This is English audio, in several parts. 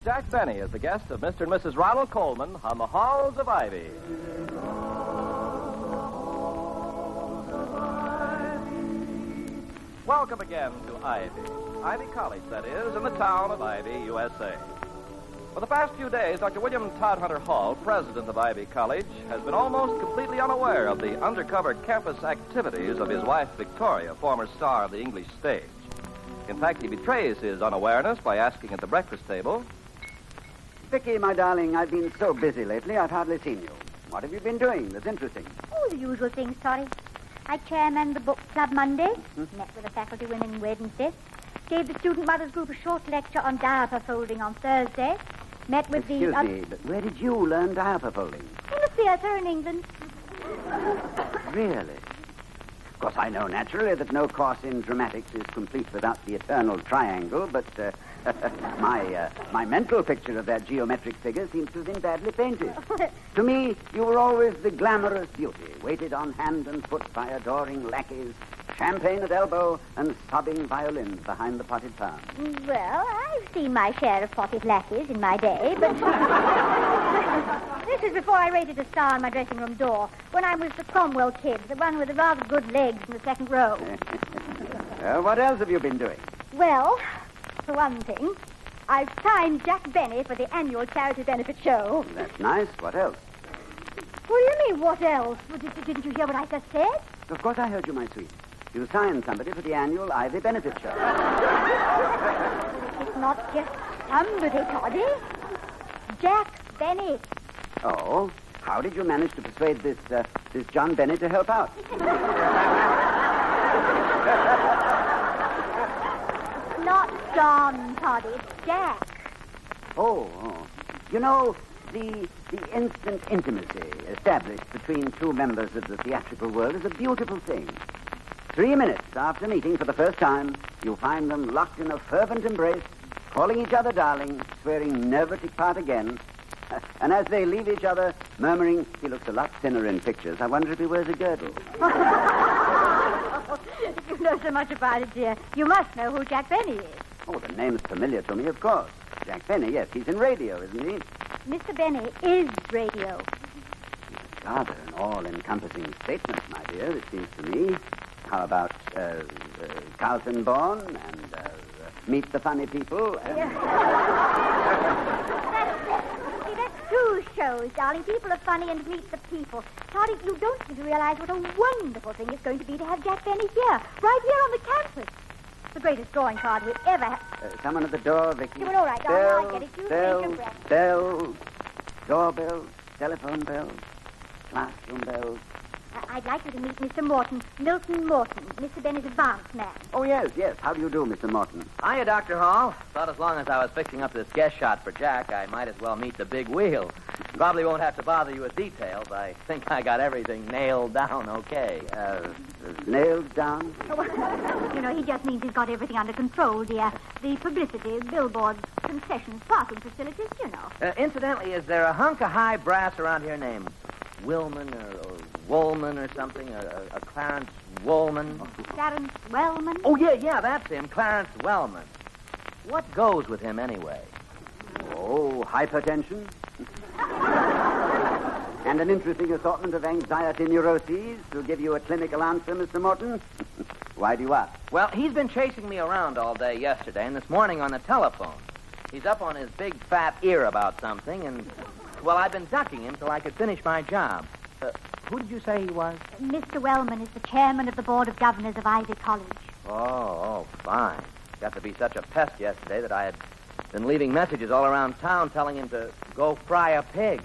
Jack Benny is the guest of Mr. and Mrs. Ronald Coleman on the Halls of Ivy. Welcome again to Ivy College, that is, in the town of Ivy, USA. For the past few days, Dr. William Todhunter Hall, president of Ivy College, has been almost completely unaware of the undercover campus activities of his wife, Victoria, former star of the English stage. In fact, he betrays his unawareness by asking at the breakfast table, Vicky, my darling, I've been so busy lately, I've hardly seen you. What have you been doing that's interesting? Oh, the usual things, Toddy. I chairman the book club Monday, met with the faculty women Wednesday, gave the student mothers group a short lecture on diaper folding on Thursday, met with Excuse me, but where did you learn diaper folding? In the theatre in England. Really? Of course, I know naturally that no course in dramatics is complete without the eternal triangle, but my mental picture of that geometric figure seems to have been badly painted. To me, you were always the glamorous beauty, waited on hand and foot by adoring lackeys, champagne at elbow, and sobbing violins behind the potted palm. Well, I've seen my share of potted lackeys in my day, but this is before I rated a star on my dressing room door, when I was the Cromwell kid, the one with the rather good legs in the second row. What else have you been doing? Well, for one thing, I've signed Jack Benny for the annual charity benefit show. That's nice. What else? What do you mean, what else? Well, didn't you hear what I just said? Of course I heard you, my sweet. You signed somebody for the annual Ivy benefit show. It's not just somebody, Toddy. Jack Benny. Oh? How did you manage to persuade this John Benny to help out? Not John, Toddy. It's Jack. Oh. You know, the instant intimacy established between two members of the theatrical world is a beautiful thing. 3 minutes after meeting for the first time, you find them locked in a fervent embrace, calling each other darling, swearing never to part again. And as they leave each other, murmuring, he looks a lot thinner in pictures. I wonder if he wears a girdle. You know so much about it, dear. You must know who Jack Benny is. Oh, the name's familiar to me, of course. Jack Benny, yes, he's in radio, isn't he? Mr. Benny is radio. Rather an all-encompassing statement, my dear, it seems to me. How about Carlton Born and Meet the Funny People? And... See, that's two shows, darling. People are funny and Meet the People. Toddy, you don't seem to realize what a wonderful thing it's going to be to have Jack Benny here, right here on the campus. The greatest drawing card we ever had. Someone at the door, Vicky. Well, all right, darling, I get it. You take your breath. Bells, doorbells, telephone bells, classroom bells. I'd like you to meet Mr. Morton, Milton Morton, Mr. Benny's advance man. Oh, yes. How do you do, Mr. Morton? Hiya, Dr. Hall. Thought as long as I was fixing up this guest shot for Jack, I might as well meet the big wheel. Probably won't have to bother you with details. I think I got everything nailed down okay. Nailed down? You know, he just means he's got everything under control, dear. The publicity, billboards, concessions, parking facilities, you know. Incidentally, is there a hunk of high brass around here named Willman or Woolman or something? A Clarence Woolman? Clarence Wellman? Oh, yeah, that's him, Clarence Wellman. What goes with him anyway? Oh, hypertension. And an interesting assortment of anxiety neuroses to give you a clinical answer, Mr. Morton. Why do you ask? Well, he's been chasing me around all day yesterday and this morning on the telephone. He's up on his big fat ear about something, and, well, I've been ducking him till I could finish my job. Who did you say he was? Mr. Wellman is the chairman of the Board of Governors of Ivy College. Oh, fine. Got to be such a pest yesterday that I had been leaving messages all around town telling him to go fry a pig.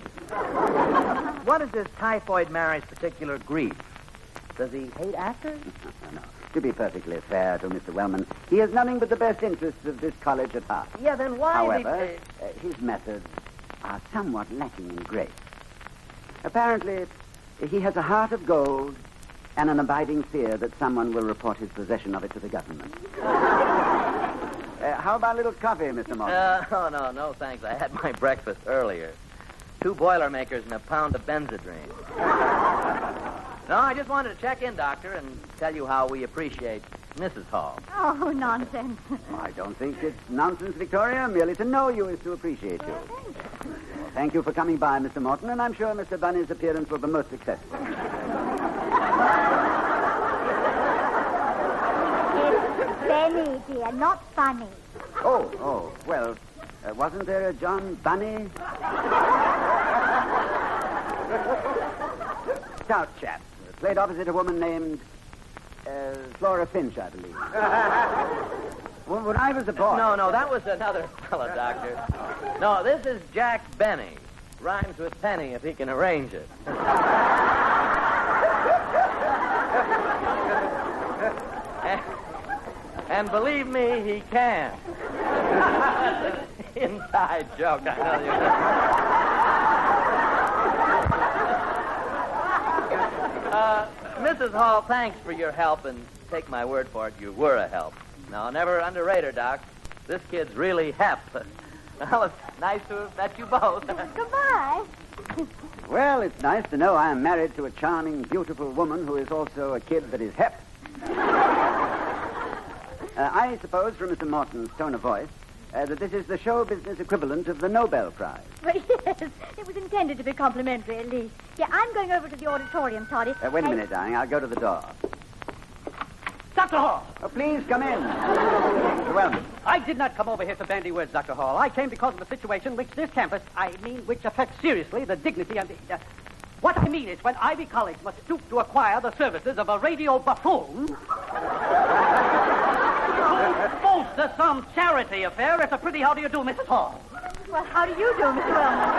What is this typhoid Mary's particular grief? Does he hate actors? No. To be perfectly fair to Mr. Wellman, he has nothing but the best interests of this college at heart. Yeah, then why... However, his methods are somewhat lacking in grace. Apparently, he has a heart of gold and an abiding fear that someone will report his possession of it to the government. How about a little coffee, Mr. Morton? No, thanks. I had my breakfast earlier. 2 Boilermakers and a pound of Benzedrine. No, I just wanted to check in, Doctor, and tell you how we appreciate Mrs. Hall. Oh, nonsense. I don't think it's nonsense, Victoria. Merely to know you is to appreciate you. Well, thank you for coming by, Mr. Morton, and I'm sure Mr. Bunny's appearance will be most successful. It's Benny, dear, not funny. Oh, well, wasn't there a John Bunny? Stout chap. Played opposite a woman named Flora Finch, I believe. Well, when I was a boy... No, that was another fellow, Doctor. No, this is Jack Benny. Rhymes with Penny if he can arrange it. and believe me, he can. Inside joke, I tell you. Mrs. Hall, thanks for your help, and take my word for it, you were a help. Now, never underrate her, Doc. This kid's really hep. Well, it's nice to have met you both. Goodbye. Well, it's nice to know I'm married to a charming, beautiful woman who is also a kid that is hep. I suppose from Mr. Morton's tone of voice that this is the show business equivalent of the Nobel Prize. Well, yes, it was intended to be complimentary, at least. Yeah, I'm going over to the auditorium, Toddy. Wait a minute, darling. I'll go to the door. Dr. Hall! Oh, please come in. Mr. Wellman. I did not come over here to bandy words, Dr. Hall. I came because of a situation which this campus, which affects seriously the dignity and the... what I mean is when Ivy College must stoop to acquire the services of a radio buffoon... bolster some charity affair. It's a pretty how do you do, Mrs. Hall. Well, how do you do, Mr. Wellman?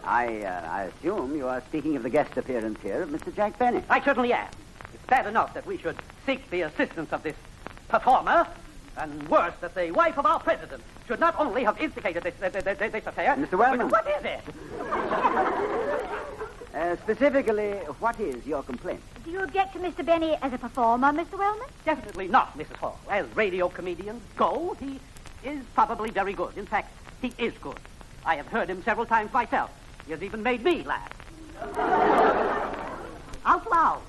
I assume you are speaking of the guest appearance here of Mr. Jack Benny. I certainly am. It's bad enough that we should seek the assistance of this performer, and worse, that the wife of our president should not only have instigated this affair... Mr. Wellman. What is it? Specifically, what is your complaint? Do you object to Mr. Benny as a performer, Mr. Wellman? Definitely not, Mrs. Hall. As radio comedians go, he is probably very good. In fact, he is good. I have heard him several times myself. He has even made me laugh. Out loud.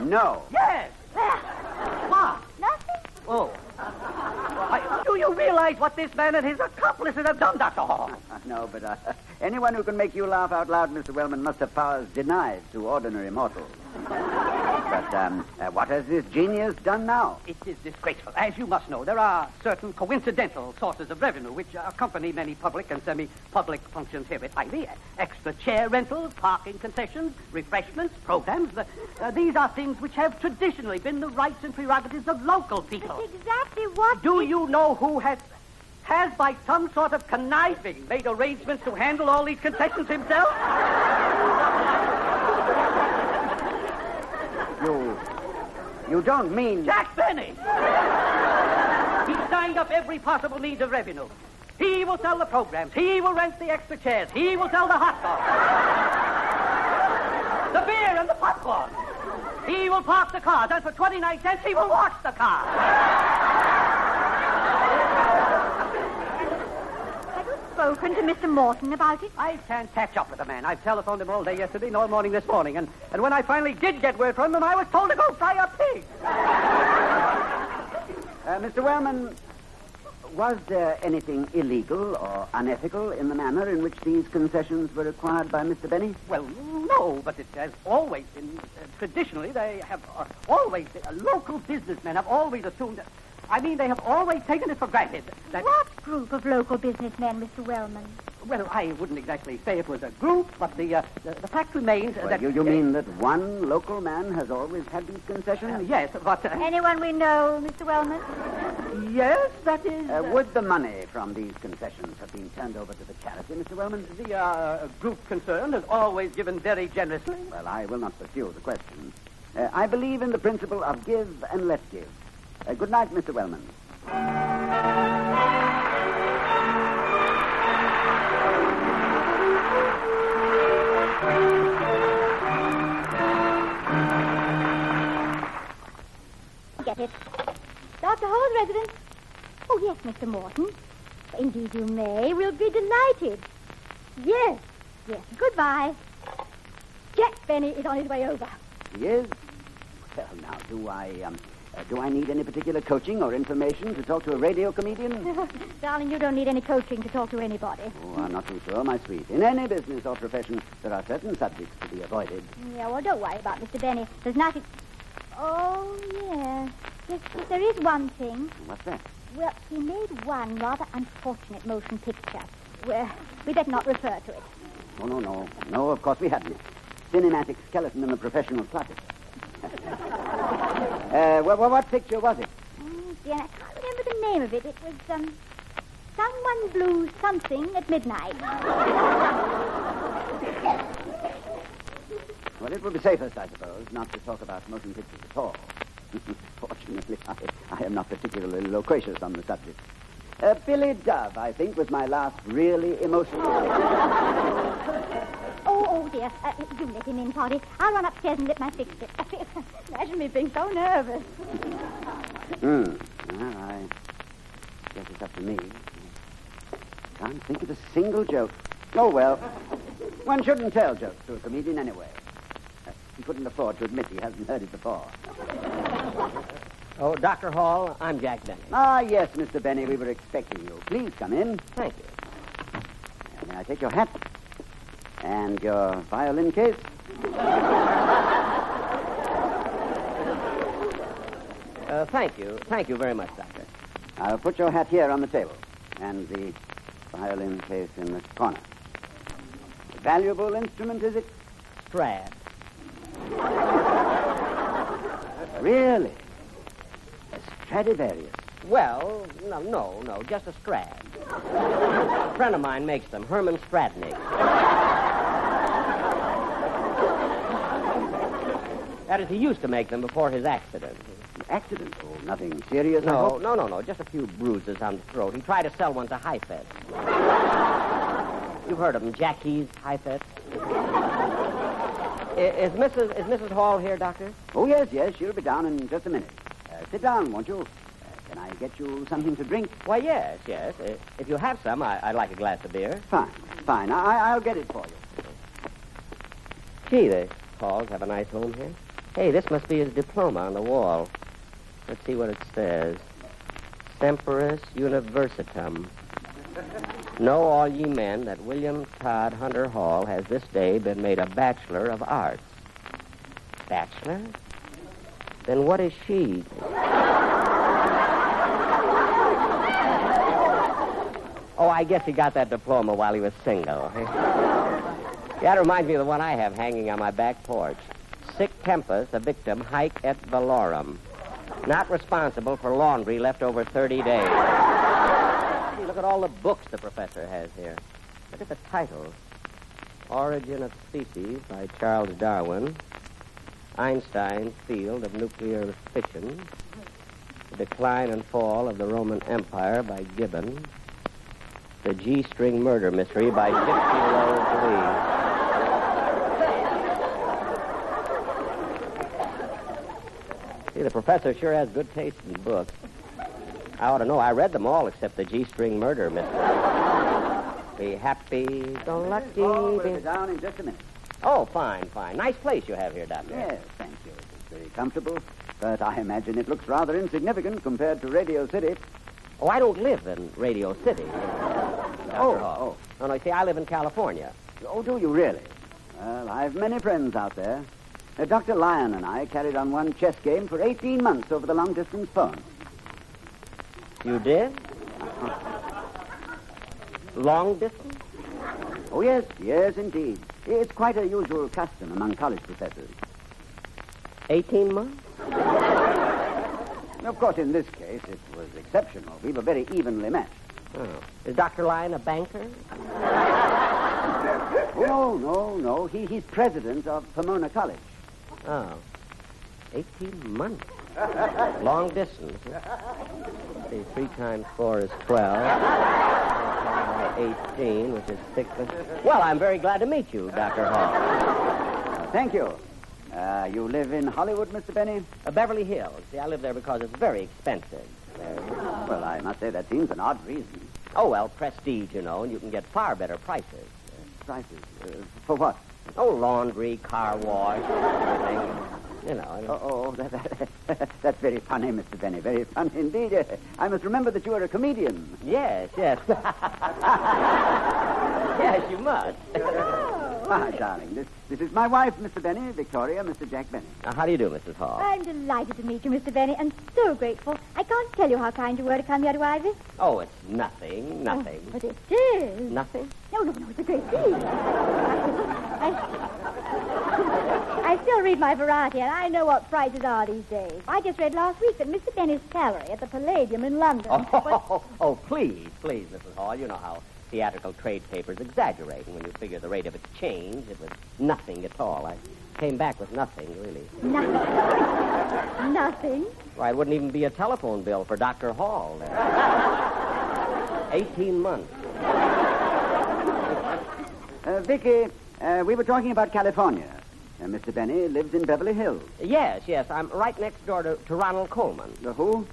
No. Yes. What? Nothing? Oh. Do you realize what this man and his accomplices have done, Dr. Hall? No, but anyone who can make you laugh out loud, Mr. Wellman, must have powers denied to ordinary mortals. But what has this genius done now? It is disgraceful. As you must know, there are certain coincidental sources of revenue which accompany many public and semi-public functions here at Ivy. Extra chair rentals, parking concessions, refreshments, programs. These are things which have traditionally been the rights and prerogatives of local people. That's exactly what... Do you know who has by some sort of conniving made arrangements to handle all these concessions himself? You don't mean... Jack Benny! He signed up every possible means of revenue. He will sell the programs. He will rent the extra chairs. He will sell the hot dogs. The beer and the popcorn. He will park the cars, and for 29 cents, he will wash the car. Have you spoken to Mr. Morton about it? I can't catch up with the man. I've telephoned him all day yesterday and all morning this morning. And when I finally did get word from him, I was told to go fry a pig. Mr. Wellman, was there anything illegal or unethical in the manner in which these concessions were acquired by Mr. Benny? Well, no, but it has always been... traditionally, they have always... local businessmen have always assumed... they have always taken it for granted that... What group of local businessmen, Mr. Wellman? Well, I wouldn't exactly say it was a group, but the fact remains that... You mean that one local man has always had these concessions? Yes, but... Anyone we know, Mr. Wellman? Yes, that is... Would the money from these concessions have been turned over to the charity, Mr. Wellman? The group concerned has always given very generously. Well, I will not pursue the question. I believe in the principle of give and let give. Good night, Mr. Wellman. Get it. Dr. Hall's residence. Oh, yes, Mr. Morton. Indeed you may. We'll be delighted. Yes. Goodbye. Jack Benny is on his way over. He is? Well, now, do I need any particular coaching or information to talk to a radio comedian? Darling, you don't need any coaching to talk to anybody. Oh, I'm not too sure, my sweet. In any business or profession, there are certain subjects to be avoided. Yeah, well, don't worry about Mr. Benny. There's nothing... Oh, yeah. Yes, there is one thing. What's that? Well, he made one rather unfortunate motion picture. Well, we better not refer to it. Oh, no. No, of course we hadn't. Cinematic skeleton in the professional closet. What picture was it? Oh, dear, I can't remember the name of it. It was, Someone Blew Something at Midnight. Well, it would be safest, I suppose, not to talk about motion pictures at all. Fortunately, I am not particularly loquacious on the subject. Billy Dove, I think, was my last really emotional... Oh, dear. Do let him in, Toddy. I'll run upstairs and get my fix-it. Imagine me being so nervous. Well, I guess it's up to me. Can't think of a single joke. Oh, well. One shouldn't tell jokes to a comedian anyway. He couldn't afford to admit he hasn't heard it before. Oh, Dr. Hall, I'm Jack Benny. Ah, yes, Mr. Benny, we were expecting you. Please come in. Thank you. May I take your hat? And your violin case? Thank you. Thank you very much, Doctor. I'll put your hat here on the table. And the violin case in the corner. A valuable instrument, is it? Strad. Really? A Stradivarius? Well, no, just a Strad. A friend of mine makes them, Herman Stradnik. That is, he used to make them before his accident. Accident? Oh, nothing serious? No, just a few bruises on the throat. He tried to sell one to Heifetz. You've heard of them, Jackie's Heifetz. Is Mrs. Hall here, Doctor? Oh, yes, she'll be down in just a minute. Sit down, won't you? Can I get you something to drink? Why, yes. If you have some, I'd like a glass of beer. Fine. I'll get it for you. Gee, the Halls have a nice home here. Hey, this must be his diploma on the wall. Let's see what it says. Semperis Universitum. Know all ye men that William Todd Hunter Hall has this day been made a Bachelor of Arts. Bachelor? Then what is she? Oh, I guess he got that diploma while he was single. That reminds me of the one I have hanging on my back porch. Sic tempus, a victim, haec et valorem. Not responsible for laundry left over 30 days. See, look at all the books the professor has here. Look at the titles. Origin of Species by Charles Darwin. Einstein's Field of Nuclear Fission. The Decline and Fall of the Roman Empire by Gibbon. The G-String Murder Mystery by 50-year-old Lee. See, the professor sure has good taste in books. I ought to know. I read them all except the G-String Murder Mystery. Be happy, go lucky. We'll be down in just a minute. Oh, fine. Nice place you have here, Doctor. Yes, thank you. It's very comfortable, but I imagine it looks rather insignificant compared to Radio City. Oh, I don't live in Radio City. Oh. No, see, I live in California. Oh, do you really? Well, I've many friends out there. Dr. Lyon and I carried on one chess game for 18 months over the long-distance phone. You did? Long distance? Oh, yes, indeed. It's quite a usual custom among college professors. 18 months? Of course, in this case, it was exceptional. We were very evenly matched. Oh. Is Dr. Lyon a banker? Oh, no. He's president of Pomona College. Oh. 18 months. Long distance. Let's see, 3 times 4 is 12. 18, which is 6. Well, I'm very glad to meet you, Dr. Hall. Thank you. You live in Hollywood, Mr. Benny? Beverly Hills. See, I live there because it's very expensive. Well, I must say that seems an odd reason. Oh, well, prestige, you know, and you can get far better prices. Prices? For what? Oh, laundry, car wash, everything. You know. That's very funny, Mr. Benny. Very funny indeed. I must remember that you are a comedian. Yes. Yes, you must. Ah, darling, this is my wife, Mr. Benny, Victoria, Mr. Jack Benny. How do you do, Mrs. Hall? I'm delighted to meet you, Mr. Benny, and so grateful. I can't tell you how kind you were to come here to Ivy. Oh, it's nothing. Oh, but it is. Nothing? No, it's a great deal. I still read my variety, and I know what prices are these days. I just read last week that Mr. Benny's salary at the Palladium in London... Please, Mrs. Hall. You know how theatrical trade papers exaggerate, and when you figure the rate of exchange, it was nothing at all. I came back with nothing, really. Nothing? Nothing? Well, it wouldn't even be a telephone bill for Dr. Hall. 18 months. Vicky, we were talking about California. Mr. Benny lives in Beverly Hills. Yes. I'm right next door to Ronald Coleman. The who?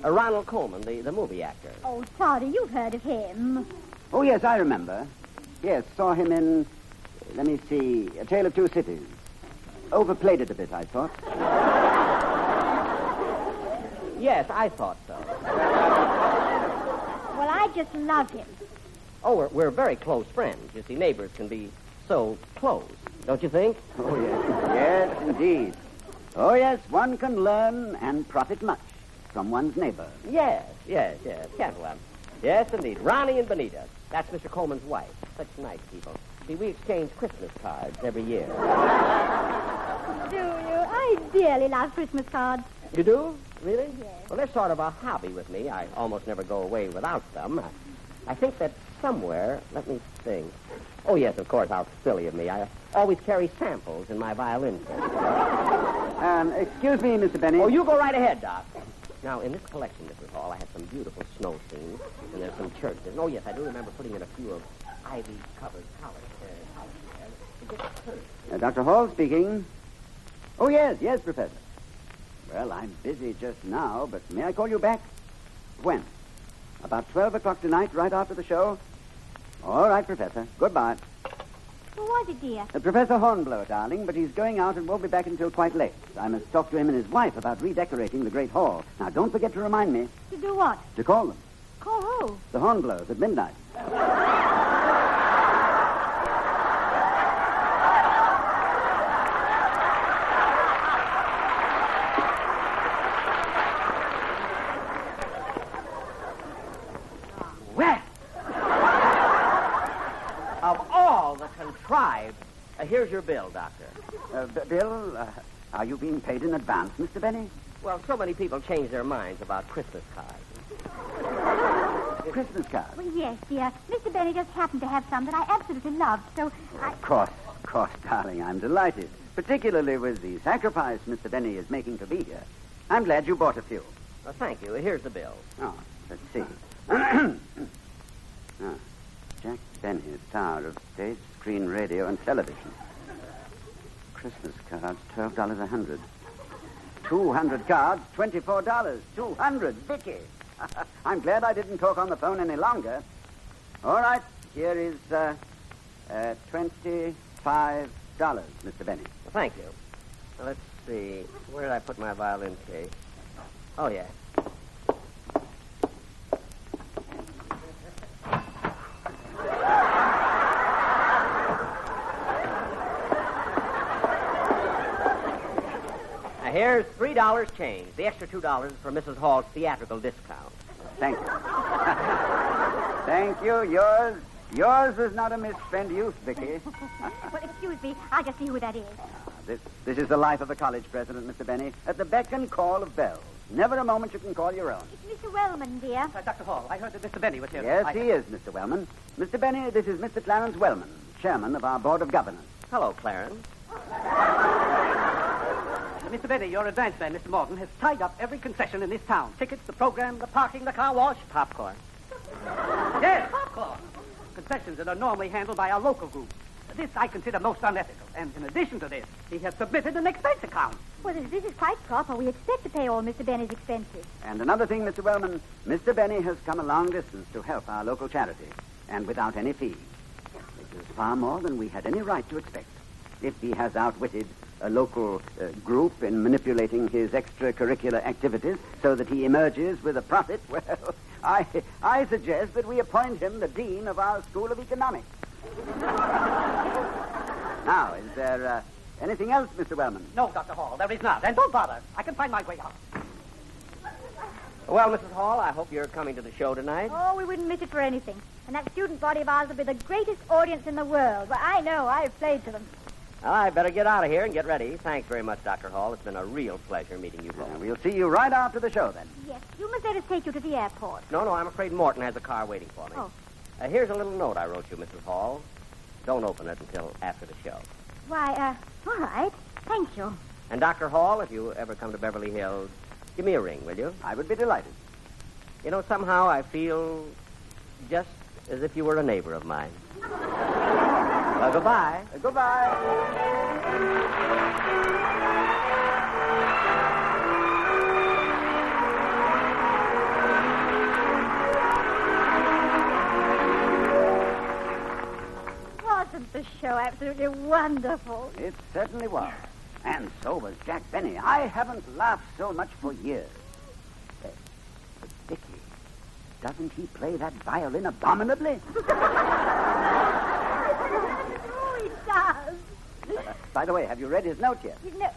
Ronald Coleman, the movie actor. Oh, sorry, you've heard of him. Oh, yes, I remember. Yes, saw him in, let me see, A Tale of Two Cities. Overplayed it a bit, I thought. Yes, I thought so. Well, I just love him. Oh, we're very close friends. You see, neighbors can be so close, don't you think? Oh, yes. Yes, indeed. Oh, yes, one can learn and profit much from one's neighbor. Yes. Gentlemen. Yes, indeed. Ronnie and Benita. That's Mr. Coleman's wife. Such nice people. See, we exchange Christmas cards every year. Do you? I dearly love Christmas cards. You do? Really? Yes. Well, they're sort of a hobby with me. I almost never go away without them. I think that somewhere, let me think. Oh, yes, of course, how silly of me. I always carry samples in my violin case. Excuse me, Mr. Benny. Oh, you go right ahead, Doc. Now, in this collection, Mrs. Hall, I have some beautiful snow scenes, and there's some churches. And, oh, yes, I do remember putting in a few of ivy-covered houses. Dr. Hall speaking. Oh, yes, Professor. Well, I'm busy just now, but may I call you back? When? About 12 o'clock tonight, right after the show? All right, Professor. Goodbye. Who was it, dear? Professor Hornblower, darling, but he's going out and won't be back until quite late. I must talk to him and his wife about redecorating the Great Hall. Now, don't forget to remind me. To do what? To call them. Call who? The Hornblowers at midnight. Well, of all the contrived... here's your bill, Doctor. Bill, are you being paid in advance, Mr. Benny? Well, so many people change their minds about Christmas cards. Christmas cards? Well, yes, dear. Mr. Benny just happened to have some that I absolutely loved, so I... Of course, darling. I'm delighted. Particularly with the sacrifice Mr. Benny is making to be here. I'm glad you bought a few. Well, thank you. Here's the bill. Oh, let's see. Jack Benny's Tower of Stage, Screen, Radio, and Television. Christmas cards, $12 a hundred. 200 cards, $24. 200, Vicky. I'm glad I didn't talk on the phone any longer. All right, here is $25, Mr. Benny. Well, thank you. Now, let's see. Where did I put my violin case? Oh, yeah. Now, here's $3 change. The extra $2 is for Mrs. Hall's theatrical discount. Thank you. Thank you. Yours is not a misspent youth, Vicky. Well, excuse me. I'll just see who that is. This is the life of a college president, Mr. Benny. At the beck and call of bells. Never a moment you can call your own. It's Mr. Wellman, dear. Dr. Hall, I heard that Mr. Benny was here. Yes, he is, Mr. Wellman. Mr. Benny, this is Mr. Clarence Wellman, chairman of our board of governors. Hello, Clarence. Mr. Benny, your advance man, Mr. Morton, has tied up every concession in this town. Tickets, the program, the parking, the car wash. Popcorn. Yes, popcorn. Concessions that are normally handled by our local group. This I consider most unethical. And in addition to this, he has submitted an expense account. Well, this is quite proper. We expect to pay all Mr. Benny's expenses. And another thing, Mr. Wellman, Mr. Benny has come a long distance to help our local charity, and without any fee. It is far more than we had any right to expect. If he has outwitted a local group in manipulating his extracurricular activities so that he emerges with a profit, well, I suggest that we appoint him the dean of our School of Economics. Now, is there anything else, Mr. Wellman? No, Dr. Hall, there is not. And don't bother. I can find my way out. Well, Mrs. Hall, I hope you're coming to the show tonight. Oh, we wouldn't miss it for anything. And that student body of ours will be the greatest audience in the world. Well, I know. I've played to them. Well, I better get out of here and get ready. Thanks very much, Dr. Hall. It's been a real pleasure meeting you both. We'll see you right after the show, then. Yes, you must let us take you to the airport. No, I'm afraid Morton has a car waiting for me. Oh. Here's a little note I wrote you, Mrs. Hall. Don't open it until after the show. Why, all right. Thank you. And Dr. Hall, if you ever come to Beverly Hills, give me a ring, will you? I would be delighted. You know, somehow I feel just as if you were a neighbor of mine. Well, goodbye. Goodbye. Wasn't the show absolutely wonderful? It certainly was. And so was Jack Benny. I haven't laughed so much for years. But Dickie, doesn't he play that violin abominably? Oh, he does. By the way, have you read his note yet? His note,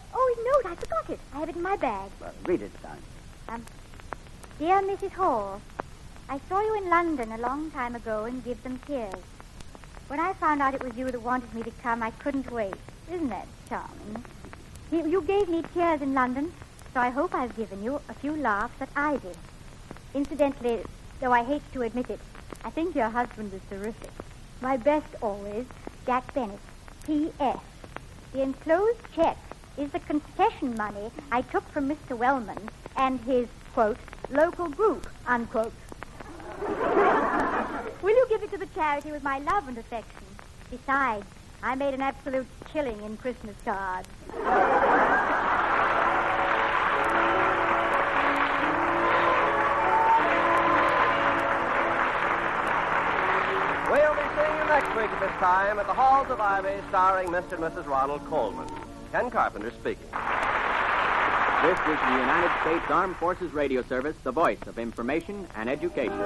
I forgot it. I have it in my bag. Well, read it, son. Dear Mrs. Hall, I saw you in London a long time ago and give them tears. When I found out it was you that wanted me to come, I couldn't wait. Isn't that charming? You gave me tears in London, so I hope I've given you a few laughs at Ivy. Incidentally, though I hate to admit it, I think your husband is terrific. My best always, Jack Bennett. P.S. The enclosed check is the concession money I took from Mr. Wellman and his, quote, local group, unquote. Will you give it to the charity with my love and affection? Besides, I made an absolute killing in Christmas cards. We'll be seeing you next week at this time at the Halls of Ivy, starring Mr. and Mrs. Ronald Coleman. Ken Carpenter speaking. This is the United States Armed Forces Radio Service, the voice of information and education.